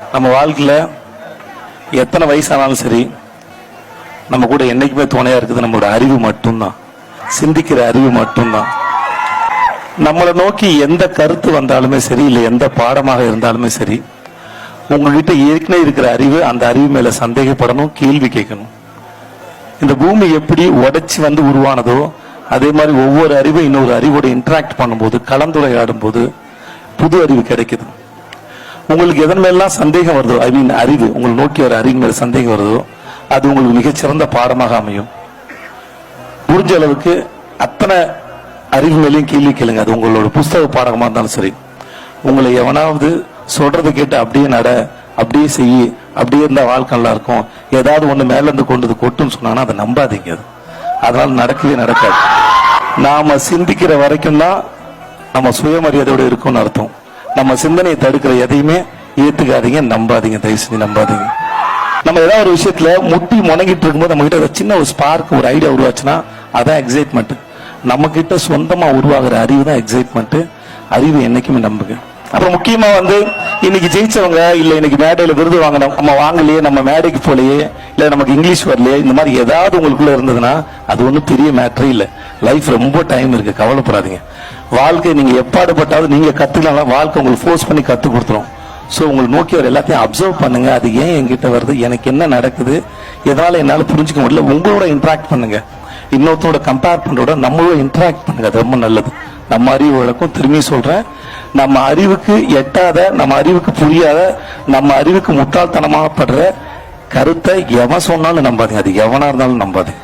நம்ம வாழ்க்கையில எத்தனை வயசானாலும் சரி, நம்ம கூட என்னைக்குமே துணையா இருக்குது நம்மளோட அறிவு மட்டும்தான், சிந்திக்கிற அறிவு மட்டும்தான். நம்மளை நோக்கி எந்த கருத்து வந்தாலுமே சரி, இல்லை எந்த பாடமாக இருந்தாலுமே சரி, உங்ககிட்ட ஏற்கனவே இருக்கிற அறிவு, அந்த அறிவு மேல சந்தேகப்படணும், கேள்வி கேட்கணும். இந்த பூமி எப்படி உடைச்சு வந்து உருவானதோ அதே மாதிரி ஒவ்வொரு அறிவும் இன்னொரு அறிவோட இன்டராக்ட் பண்ணும்போது, கலந்துரையாடும் போது புது அறிவு கிடைக்குது. உங்களுக்கு எதன் மேலாம் சந்தேகம் வருதோ, ஐ மீன் அறிவு, உங்களை நோக்கி வர அறிவு மேல சந்தேகம் வருதோ, அது உங்களுக்கு மிகச்சிறந்த பாடமாக அமையும். புரிஞ்ச அளவுக்கு அத்தனை அறிவு மேலேயும் கேள்வி கேளுங்க. அது உங்களோட புஸ்தக பாடகமா இருந்தாலும் சரி. உங்களை எவனாவது சொல்றதை கேட்டு அப்படியே நட, அப்படியே செய்ய, அப்படியே இருந்தா வாழ்க்கை நல்லா இருக்கும், ஏதாவது ஒண்ணு மேல இருந்து கொண்டு கொட்டுன்னு சொன்னாங்கன்னா அதை நம்பாதீங்க. அதனால நடக்கவே நடக்காது. நாம சிந்திக்கிற வரைக்கும் தான் நம்ம சுயமரியாதையோட இருக்கும்னு அர்த்தம். நம்ம சிந்தனையை தடுக்கிற எதையுமே ஏத்துக்காதீங்க, நம்பாதீங்க, தயவு செஞ்சு நம்பாதீங்க. நம்ம ஏதாவது ஒரு விஷயத்துல முட்டி முணங்கிட்டு இருக்கும்போது நம்ம கிட்ட சின்ன ஒரு ஸ்பார்க், ஒரு ஐடியா உருவாச்சுன்னா அதான் எக்ஸைட்மெண்ட். நம்ம கிட்ட சொந்தமா உருவாகிற அறிவு தான் எக்ஸைட்மெண்ட். அறிவு என்னைக்குமே நம்புங்க. அப்புறம் முக்கியமா இன்னைக்கு ஜெயிச்சவங்க, இல்ல இன்னைக்கு மேடையில விருது வாங்கணும், நம்ம வாங்கலையே, நம்ம மேடைக்கு போலையே, இல்ல நமக்கு இங்கிலீஷ் வரலையே, இந்த மாதிரி ஏதாவது உங்களுக்குள்ள இருந்ததுன்னா அது ஒன்றும் பெரிய மேட்டரே இல்லை. லைஃப் ரொம்ப டைம் இருக்கு, கவலைப்படாதீங்க. வாழ்க்கை நீங்க எப்பாடுபட்டாவது நீங்க கத்துக்கலாம், வாழ்க்கை உங்களுக்கு ஃபோர்ஸ் பண்ணி கத்து கொடுத்துரும். ஸோ உங்களை நோக்கி வர எல்லாத்தையும் அப்சர்வ் பண்ணுங்க. அது ஏன் என்கிட்ட வருது, எனக்கு என்ன நடக்குது, எதனால என்னால புரிஞ்சுக்க முடியல, உங்களோட இன்ட்ராக்ட் பண்ணுங்க. இன்னொருத்தோட கம்பேர் பண்றோட நம்மளோட இன்ட்ராக்ட் பண்ணுங்க, அது ரொம்ப நல்லது. நம்ம அறிவு வழக்கம், திரும்பி சொல்றேன், நம்ம அறிவுக்கு எட்டாத, நம்ம அறிவுக்கு புரியாத, நம்ம அறிவுக்கு முட்டாள்தனமாக படுற கருத்தை எவன் சொன்னாலும் நம்பாதீங்க. அது எவனா இருந்தாலும் நம்பாதீங்க.